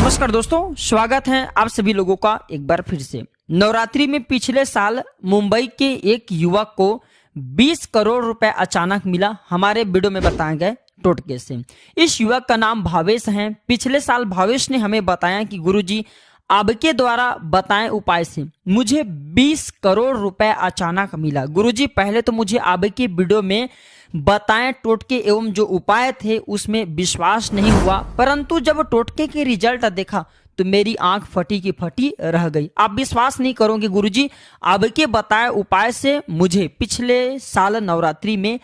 नमस्कार दोस्तों, स्वागत है आप सभी लोगों का एक बार फिर से। नवरात्रि में पिछले साल मुंबई के एक युवक को 20 करोड़ रुपए अचानक मिला। हमारे वीडियो में बताए गए टोटके से। इस युवक का नाम भावेश है। पिछले साल भावेश ने हमें बताया कि गुरुजी आपके द्वारा बताएं उपाय से मुझे 20 करोड़ रुपए अचानक मिला। गुरुजी पहले तो मुझे आपके वीडियो में बताएं टोटके एवं जो उपाय थे उसमें विश्वास नहीं हुआ, परंतु जब टोटके के रिजल्ट देखा तो मेरी आंख फटी की फटी रह गई। आप विश्वास नहीं करोगे गुरुजी, आपके बताए उपाय से मुझे पिछले साल नवरात्रि में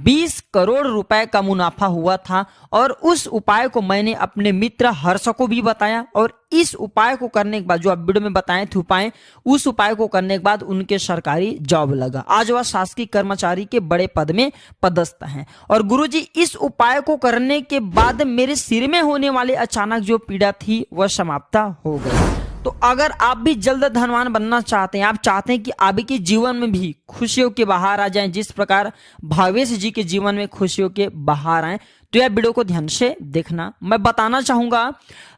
20 करोड़ रुपए का मुनाफा हुआ था और उस उपाय को मैंने अपने मित्र हर्ष को भी बताया और इस उपाय को करने के बाद जो आप वीडियो में बताए थे उपाय, उस उपाय को करने के बाद उनके सरकारी जॉब लगा। आज वह शासकीय कर्मचारी के बड़े पद में पदस्थ हैं। और गुरुजी इस उपाय को करने के बाद मेरे सिर में होने वाले अचानक जो पीड़ा थी वह समाप्त हो गई। तो अगर आप भी जल्द धनवान बनना चाहते हैं, आप चाहते हैं कि आपके जीवन में भी खुशियों के बहार आ जाएं, जिस प्रकार भावेश जी के जीवन में खुशियों के बहार आए, तो यह वीडियो को ध्यान से देखना। मैं बताना चाहूंगा,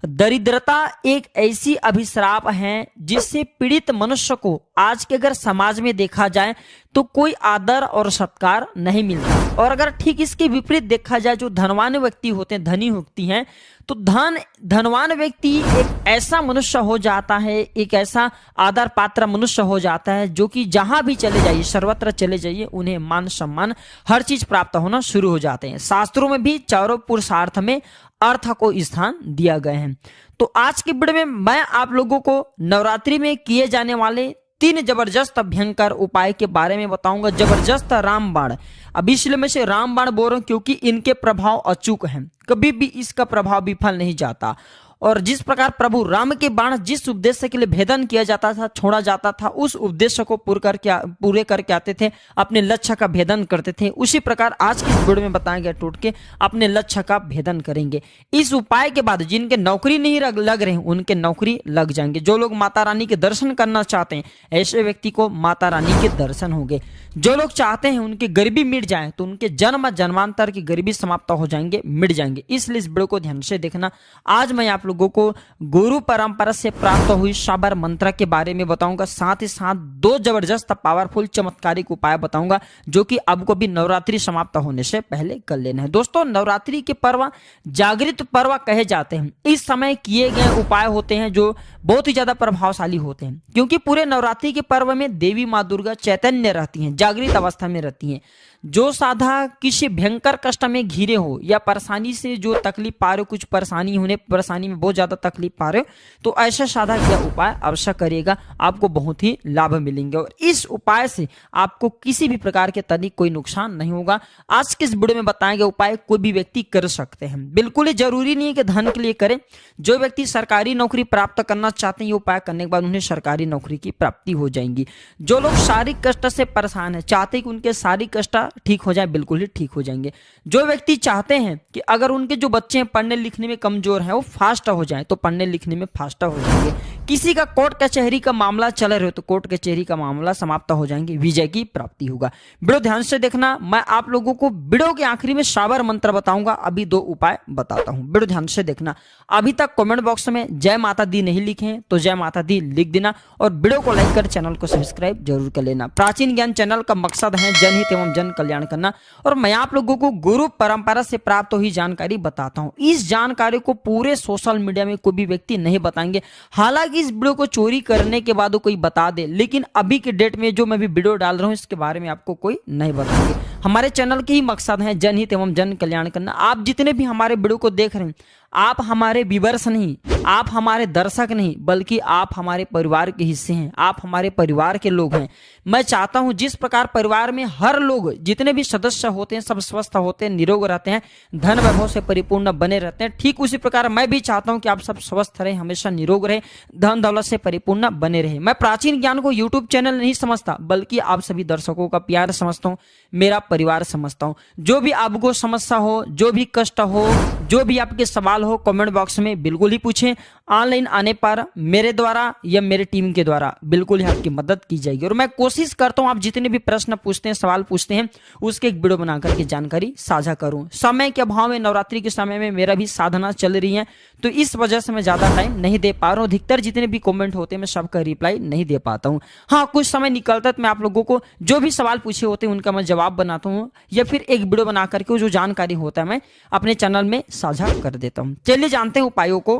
दरिद्रता एक ऐसी अभिश्राप है जिससे पीड़ित मनुष्य को आज के अगर समाज में देखा जाए तो कोई आदर और सत्कार नहीं मिलता। और अगर ठीक इसके विपरीत देखा जाए, जो धनवान व्यक्ति होते हैं, धनी होती हैं, तो धनवान व्यक्ति एक ऐसा मनुष्य हो जाता है, एक ऐसा आदर पात्र मनुष्य हो जाता है जो कि जहां भी चले जाइए, सर्वत्र चले जाइए, उन्हें मान सम्मान हर चीज प्राप्त होना शुरू हो जाते हैं। शास्त्रों में भी चारों पुरुषार्थ में अर्थ को स्थान दिया गया है। तो आज के वीडियो में मैं आप लोगों को नवरात्रि में किए जाने वाले 3 जबरदस्त भयंकर उपाय के बारे में बताऊंगा। जबरदस्त रामबाण। अब इसलिए मैं से रामबाण बोल रहा हूं क्योंकि इनके प्रभाव अचूक हैं, कभी भी इसका प्रभाव विफल नहीं जाता। और जिस प्रकार प्रभु राम के बाण जिस उद्देश्य के लिए भेदन किया जाता था, छोड़ा जाता था, उस उद्देश्य को पूरे करके आते थे, अपने लक्ष्य का भेदन करते थे, उसी प्रकार आज की वीडियो में बताए गए टोटके अपने लक्ष्य का भेदन करेंगे। इस उपाय के बाद जिनके नौकरी नहीं लग रहे हैं उनके नौकरी लग जाएंगे। जो लोग माता रानी के दर्शन करना चाहते हैं ऐसे व्यक्ति को माता रानी के दर्शन होंगे। जो लोग चाहते हैं उनकी गरीबी मिट जाए तो उनके जन्म जन्मांतर की गरीबी समाप्त हो जाएंगे, मिट जाएंगे। इसलिए इस वीडियो को ध्यान से देखना। आज मैं आप लोगों को गुरु परंपरा से प्राप्त हुई साबर मंत्र के बारे में बताऊंगा, साथ ही साथ 2 जबरदस्त पावरफुल चमत्कारिक उपाय बताऊंगा जो कि आपको भी नवरात्रि समाप्त होने से पहले कर लेना है। दोस्तों, नवरात्रि के पर्व जागृत पर्व कहे जाते हैं। इस समय किए गए उपाय होते हैं जो बहुत ही ज्यादा प्रभावशाली होते हैं, क्योंकि पूरे नवरात्रि के पर्व में देवी माँ दुर्गा चैतन्य रहती हैं, जागृत अवस्था में रहती हैं। जो साधा किसी भयंकर कष्ट में घिरे हो या परेशानी से जो तकलीफ पा रहे हो, कुछ परेशानी में बहुत ज्यादा तकलीफ पा रहे हो, तो ऐसा साधा यह उपाय अवश्य करिएगा, आपको बहुत ही लाभ मिलेंगे। और इस उपाय से आपको किसी भी प्रकार के तनिक कोई नुकसान नहीं होगा। आज के इस वीडियो में बताए गए उपाय कोई भी व्यक्ति कर सकते हैं। बिल्कुल ही जरूरी नहीं है कि धन के लिए करें। जो व्यक्ति सरकारी नौकरी प्राप्त करना चाहते हैं, ये उपाय करने के बाद उन्हें सरकारी नौकरी की प्राप्ति हो जाएंगी। जो लोग शारीरिक कष्ट से परेशान है, चाहते हैं कि उनके शारीरिक कष्ट ठीक हो जाए, बिल्कुल ही ठीक हो जाएंगे। जो व्यक्ति चाहते हैं कि अगर उनके जो बच्चे हैं पढ़ने लिखने में कमजोर हैं वो फास्ट हो जाए, तो पढ़ने लिखने में फास्ट हो जाएंगे। किसी का कोर्ट कचहरी का मामला चल रहे हो तो कोर्ट कचहरी का मामला समाप्त हो जाएंगे, विजय की प्राप्ति होगा। वीडियो ध्यान से देखना। मैं आप लोगों को वीडियो के आखिरी में साबर मंत्र बताऊंगा, अभी 2 उपाय बताता हूं। वीडियो ध्यान से देखना। अभी तक कमेंट बॉक्स में जय माता दी नहीं लिखे तो जय माता दी लिख देना और वीडियो को लाइक कर चैनल को सब्सक्राइब जरूर कर लेना। प्राचीन ज्ञान चैनल का मकसद है जनहित एवं जन कल्याण करना, और मैं आप लोगों को गुरु परंपरा से प्राप्त हुई जानकारी बताता हूं। इस जानकारी को पूरे सोशल मीडिया में कोई भी व्यक्ति नहीं बताएंगे। हालांकि इस वीडियो को चोरी करने के बाद कोई बता दे, लेकिन अभी के डेट में जो मैं भी वीडियो डाल रहा हूं इसके बारे में आपको कोई नहीं बताएंगे। हमारे चैनल के ही मकसद है जनहित एवं जन कल्याण करना। आप जितने भी हमारे वीडियो को देख रहे हैं, आप हमारे व्यूअर्स नहीं, आप हमारे दर्शक नहीं, बल्कि आप हमारे परिवार के हिस्से हैं, आप हमारे परिवार के लोग हैं। मैं चाहता हूं जिस प्रकार परिवार में हर लोग जितने भी सदस्य होते हैं सब स्वस्थ होते हैं, निरोग रहते हैं, धन वैभव से परिपूर्ण बने रहते हैं, ठीक उसी प्रकार मैं भी चाहता हूं कि आप सब स्वस्थ रहें, हमेशा निरोग रहें, धन दौलत से परिपूर्ण बने रहें। मैं प्राचीन ज्ञान को यूट्यूब चैनल नहीं समझता, बल्कि आप सभी दर्शकों का प्यार समझता हूं, मेरा परिवार समझता हूं। जो भी आपको समस्या हो, जो भी कष्ट हो, जो भी आपके सवाल हो कमेंट बॉक्स में बिल्कुल ही पूछें। ऑनलाइन आने पर मेरे द्वारा या मेरे टीम के द्वारा बिल्कुल ही आपकी मदद की जाएगी और मैं कोशिश करता हूं आप जितने भी प्रश्न पूछते हैं, सवाल पूछते हैं, उसके एक वीडियो बना करके जानकारी साझा करूं। समय के अभाव में नवरात्रि के समय में मेरा भी साधना चल रही है, तो इस वजह से मैं ज्यादा टाइम नहीं दे पा रहा हूं। अधिकतर जितने भी कमेंट होते हैं मैं सबका रिप्लाई नहीं दे पाता हूं। हाँ, कुछ समय निकलता है तो मैं आप लोगों को जो भी सवाल पूछे होते हैं उनका मैं जवाब बनाता हूँ या फिर एक वीडियो बना करके जो जानकारी होता है मैं अपने चैनल में साझा कर देता हूँ। चलिए जानते हैं उपायों को।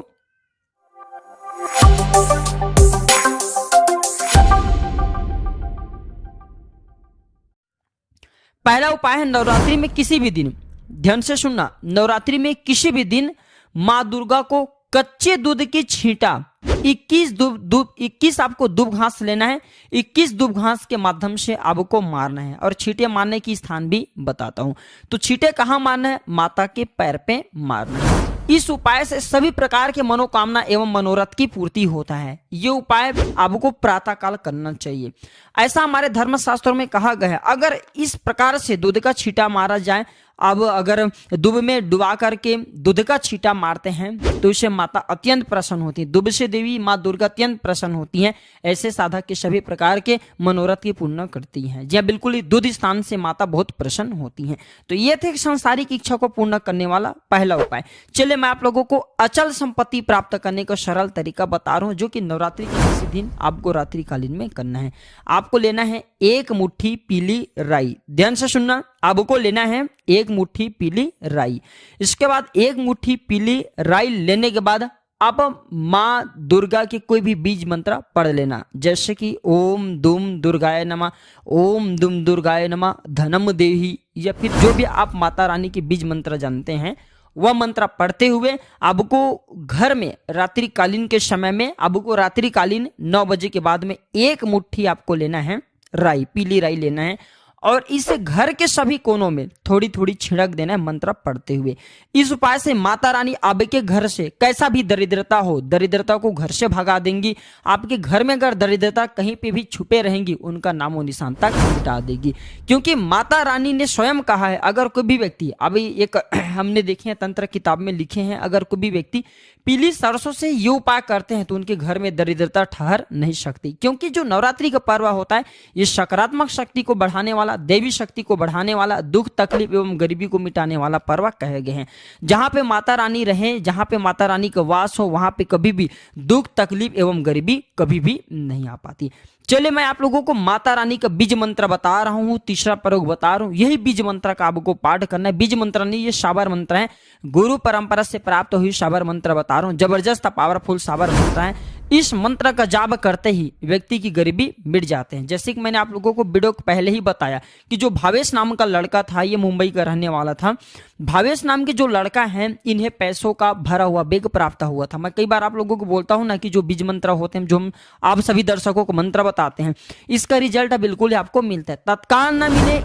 पहला उपाय है नवरात्रि में किसी भी दिन, ध्यान से सुनना, नवरात्रि में किसी भी दिन माँ दुर्गा को कच्चे दूध की छींटा 21 आपको दूब घास लेना है। 21 दूब घास के माध्यम से आपको मारना है और छींटे मारने की स्थान भी बताता हूं। तो छींटे कहां मारना है? माता के पैर पे मारना है। इस उपाय से सभी प्रकार के मनोकामना एवं मनोरथ की पूर्ति होता है। ये उपाय आपको प्रातः काल करना चाहिए, ऐसा हमारे धर्मशास्त्रों में कहा गया है। अगर इस प्रकार से दूध का छींटा मारा जाए, अब अगर दूध में डुबा करके दूध का छींटा मारते हैं तो इससे माता अत्यंत प्रसन्न होती है। दूध से देवी माँ दुर्गा अत्यंत प्रसन्न होती हैं। ऐसे साधक के सभी प्रकार के मनोरथ की पूर्ण करती हैं। जी बिल्कुल ही दूध स्थान से माता बहुत प्रसन्न होती हैं। तो ये थे सांसारिक इच्छा को पूर्ण करने वाला पहला उपाय। चलिए मैं आप लोगों को अचल संपत्ति प्राप्त करने का सरल तरीका बता रहा हूँ, जो कि नवरात्रि के किसी दिन आपको रात्रि कालीन में करना है। आपको लेना है एक मुट्ठी पीली राई, ध्यान से सुनना, आपको लेना है एक मुट्ठी पीली राई। इसके बाद एक मुट्ठी पीली राई लेने के बाद आप माँ दुर्गा के कोई भी बीज मंत्र पढ़ लेना, जैसे कि ओम दुम दुर्गाय नमः, ओम दुम दुर्गाय नमः, धनम देही, या फिर जो भी आप माता रानी के बीज मंत्र जानते हैं वह मंत्र पढ़ते हुए आपको घर में रात्रि कालीन के समय में, आपको रात्रि कालीन 9 बजे के बाद में एक मुट्ठी आपको लेना है राई, पीली राई लेना है और इसे घर के सभी कोनों में थोड़ी थोड़ी छिड़क देना है मंत्र पढ़ते हुए। इस उपाय से माता रानी आपके घर से कैसा भी दरिद्रता हो, दरिद्रता को घर से भगा देंगी। आपके घर में अगर दरिद्रता कहीं पे भी छुपे रहेंगी, उनका नामो निशान तक मिटा देगी, क्योंकि माता रानी ने स्वयं कहा है अगर कोई भी व्यक्ति, अभी एक हमने देखे हैं तंत्र किताब में लिखे हैं, अगर कोई भी व्यक्ति पीली सरसों से ये उपाय करते हैं तो उनके घर में दरिद्रता ठहर नहीं सकती। क्योंकि जो नवरात्रि का पर्व होता है ये सकारात्मक शक्ति को बढ़ाने वाला, देवी शक्ति को बढ़ाने वाला, दुख तकलीफ एवं गरीबी को मिटाने वाला पर्व कहे गए हैं। जहां पे माता रानी रहे, जहां पे माता रानी का वास हो, वहां पे कभी भी दुख तकलीफ एवं गरीबी कभी भी नहीं आ पाती। चलिए मैं आप लोगों को माता रानी का बीज मंत्र बता रहा हूं, तीसरा प्रयोग बता रहा हूं। यही बीज मंत्र का आपको पाठ करना है। बीज मंत्र नहीं, ये साबर मंत्र है, गुरु परंपरा से प्राप्त हुई साबर मंत्र बता रहा हूं। जबरदस्त पावरफुल साबर मंत्र है। इस मंत्र का जाप करते ही व्यक्ति की गरीबी मिट जाते हैं। जैसे कि मैंने आप लोगों को वीडियो पहले ही बताया कि जो भावेश नाम का लड़का था, ये मुंबई का रहने वाला था। भावेश नाम के जो लड़का है, इन्हें पैसों का भरा हुआ बैग प्राप्त हुआ था। मैं कई बार आप लोगों को बोलता हूं ना कि जो बीज मंत्र होते हैं, जो हम आप सभी दर्शकों को मंत्र बताते हैं, इसका रिजल्ट बिल्कुल आपको मिलता है। तत्काल ना मिले,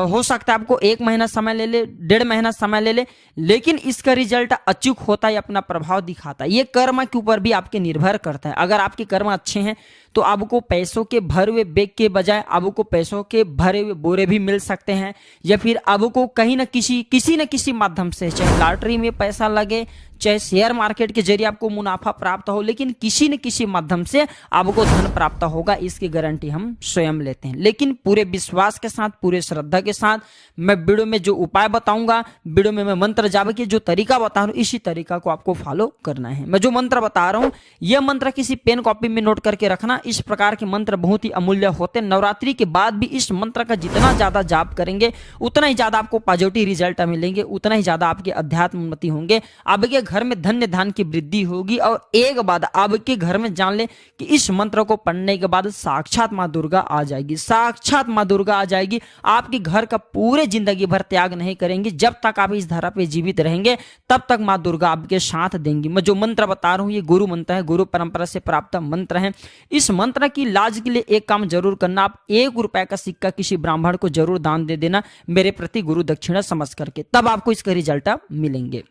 हो सकता है आपको 1 महीना समय ले ले, 1.5 महीना समय ले ले, लेकिन इसका रिजल्ट अचूक होता है, अपना प्रभाव दिखाता है। ये कर्म के ऊपर भी आपके निर्भर करता है। अगर आपके कर्म अच्छे हैं तो आपको पैसों के भरे हुए बैग के बजाय आपको पैसों के भरे हुए बोरे भी मिल सकते हैं, या फिर आपको कहीं ना किसी न किसी माध्यम से, चाहे लॉटरी में पैसा लगे, चाहे शेयर मार्केट के जरिए आपको मुनाफा प्राप्त हो, लेकिन किसी न किसी माध्यम से आपको धन प्राप्त होगा, इसकी गारंटी हम स्वयं लेते हैं। लेकिन पूरे विश्वास के साथ, पूरे श्रद्धा के साथ मैं वीडियो में जो उपाय बताऊंगा, वीडियो में मैं मंत्र जाप के जो तरीका बता रहा हूं, इसी तरीका को आपको फॉलो करना है। मैं जो मंत्र बता रहा हूं, यह मंत्र किसी पेन कॉपी में नोट करके रखना। इस प्रकार के मंत्र बहुत ही अमूल्य होते हैं। नवरात्रि के बाद भी इस मंत्र का जितना ज्यादा जाप करेंगे उतना ही ज्यादा आपको पॉजिटिव रिजल्ट मिलेंगे, उतना ही ज्यादा आपके अध्यात्म उन्नति होंगे, आपके घर में धन्य धान की वृद्धि होगी। और एक बात आपके घर में जान ले कि इस मंत्र को पढ़ने के बाद साक्षात माँ दुर्गा आ जाएगी, साक्षात माँ दुर्गा आ जाएगी। आपके घर का पूरे जिंदगी भर त्याग नहीं करेंगे। जब तक आप इस धरा पे जीवित रहेंगे तब तक माँ दुर्गा आपके साथ देंगी। मैं जो मंत्र बता रहा हूँ ये गुरु मंत्र है, गुरु परंपरा से प्राप्त मंत्र है। इस मंत्र की लाज के लिए एक काम जरूर करना, आप 1 रुपए का सिक्का किसी ब्राह्मण को जरूर दान दे देना, मेरे प्रति गुरु दक्षिणा समझ करके, तब आपको इसके रिजल्ट मिलेंगे।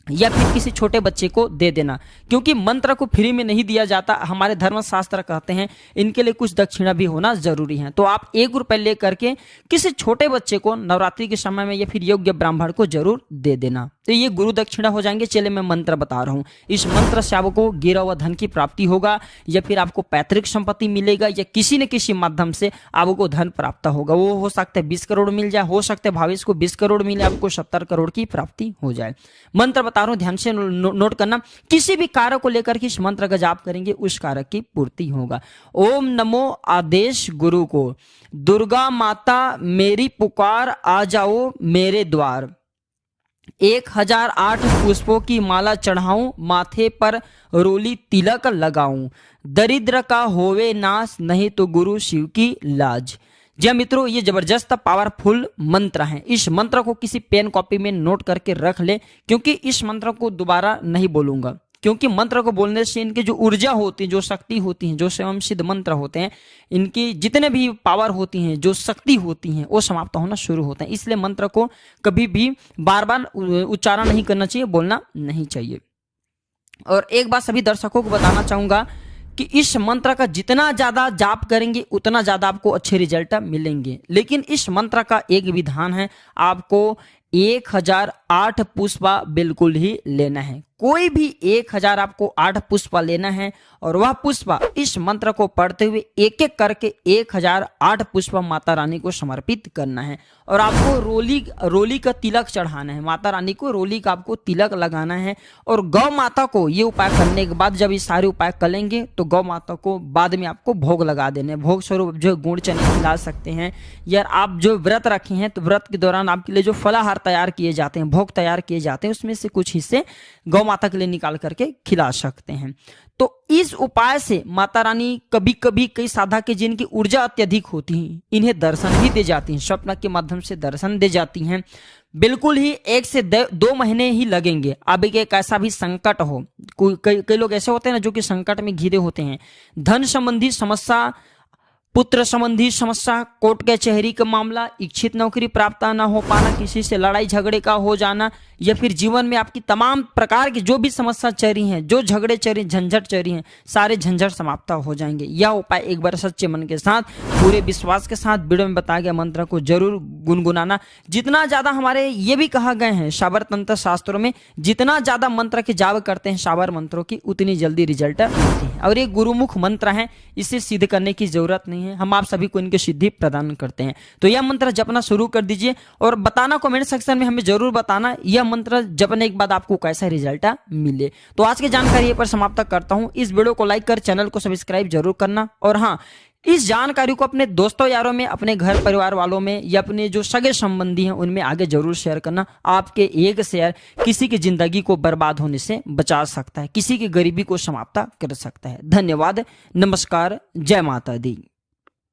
या फिर किसी छोटे बच्चे को दे देना, क्योंकि मंत्र को फ्री में नहीं दिया जाता। हमारे धर्मशास्त्र कहते हैं इनके लिए कुछ दक्षिणा भी होना जरूरी है। तो आप 1 रुपए ले करके किसी छोटे बच्चे को नवरात्रि के समय में या फिर योग्य ब्राह्मण को जरूर दे देना। तो ये गुरु दक्षिणा हो जाएंगे। चलिए मैं मंत्र बता रहा हूँ। इस मंत्र से आपको गिरा हुआ धन की प्राप्ति होगा, या फिर आपको पैतृक संपत्ति मिलेगा, या किसी न किसी माध्यम से आपको धन प्राप्त होगा। वो हो सकता है 20 करोड़ मिल जाए, हो सकता है भावेश को 20 करोड़ मिले, आपको 70 करोड़ की प्राप्ति हो जाए। मंत्र बता रहा हूं, ध्यान से नोट करना। किसी भी कार्य को लेकर के इस मंत्र का जाप करेंगे उस कार्य की पूर्ति होगा। ओम नमो आदेश गुरु को, दुर्गा माता मेरी पुकार आ जाओ मेरे द्वार, 1008 पुष्पों की माला चढ़ाऊं, माथे पर रोली तिलक लगाऊं, दरिद्र का होवे नाश, नहीं तो गुरु शिव की लाज। जी मित्रों, ये जबरदस्त पावरफुल मंत्र हैं। इस मंत्र को किसी पेन कॉपी में नोट करके रख ले, क्योंकि इस मंत्र को दोबारा नहीं बोलूंगा, क्योंकि मंत्र को बोलने से इनकी जो ऊर्जा होती है, जो शक्ति होती है, जो स्वयं सिद्ध मंत्र होते हैं, इनकी जितने भी पावर होती हैं, जो शक्ति होती हैं, वो समाप्त होना शुरू होते हैं। इसलिए मंत्र को कभी भी बार बार उच्चारण नहीं करना चाहिए, बोलना नहीं चाहिए। और एक बात सभी दर्शकों को बताना चाहूंगा कि इस मंत्र का जितना ज्यादा जाप करेंगे उतना ज्यादा आपको अच्छे रिजल्ट मिलेंगे। लेकिन इस मंत्र का एक विधान है, आपको 1008 पुष्पा बिल्कुल ही लेना है। कोई भी 1008 पुष्पा लेना है, और वह पुष्पा इस मंत्र को पढ़ते हुए एक एक करके 1008 पुष्पा माता रानी को समर्पित करना है। और आपको रोली का तिलक चढ़ाना है, माता रानी को रोली का आपको तिलक लगाना है। और गौ माता को ये उपाय करने के बाद, जब ये सारे उपाय करेंगे, तो गौ माता को बाद में आपको भोग लगा देने। भोग स्वरूप जो गुड़ चने खिला सकते हैं, या आप जो व्रत रखे हैं तो व्रत के दौरान आपके लिए जो फलाहार तैयार किए जाते हैं, भोग तैयार किए जाते हैं, उसमें से कुछ हिस्से गौ माता के लिए निकाल करके खिला सकते हैं। तो इस उपाय से माता रानी कभी कभी कई साधक के जिनकी ऊर्जा अत्यधिक होती है, इन्हें दर्शन भी दे जाती हैं, स्वप्न के माध्यम से दर्शन दे जाती हैं। बिल्कुल ही 1 से 2 महीने ही लगेंगे। अब एक ऐसा भी संकट हो, कई लोग ऐसे होते हैं ना जो कि संकट में घिरे होते हैं, धन संबंधी समस्या, पुत्र संबंधी समस्या, कोर्ट कचहरी का मामला, इच्छित नौकरी प्राप्त न हो पाना, किसी से लड़ाई झगड़े का हो जाना, या फिर जीवन में आपकी तमाम प्रकार की जो भी समस्या चल रही हैं, जो झगड़े चल रही, झंझट चल रही हैं, सारे झंझट समाप्त हो जाएंगे। यह उपाय एक बार सच्चे मन के साथ, पूरे विश्वास के साथ वीडियो में बताया गया मंत्र को जरूर गुनगुनाना। जितना ज्यादा, हमारे ये भी कहा गए हैं शाबर तंत्र शास्त्रों में, जितना ज्यादा मंत्र के जाप करते हैं शाबर मंत्रों की, उतनी जल्दी रिजल्ट मिलती है। और ये गुरुमुख मंत्र है, इसे सिद्ध करने की जरूरत नहीं है, हम आप सभी को इनकी सिद्धि प्रदान करते हैं। तो यह मंत्र जपना शुरू कर दीजिए, और बताना कमेंट सेक्शन में हमें जरूर बताना यह मंत्र जपने के बाद आपको कैसा रिजल्ट मिले। तो आज की जानकारी पर समाप्त करता हूं। इस वीडियो को लाइक कर चैनल को सब्सक्राइब जरूर करना, और हाँ, इस जानकारी को अपने दोस्तों यारों में, अपने घर परिवार वालों में, या अपने जो सगे संबंधी हैं उनमें आगे जरूर शेयर करना। आपके एक शेयर किसी की जिंदगी को बर्बाद होने से बचा सकता है, किसी की गरीबी को समाप्त कर सकता है। धन्यवाद, नमस्कार, जय माता दी।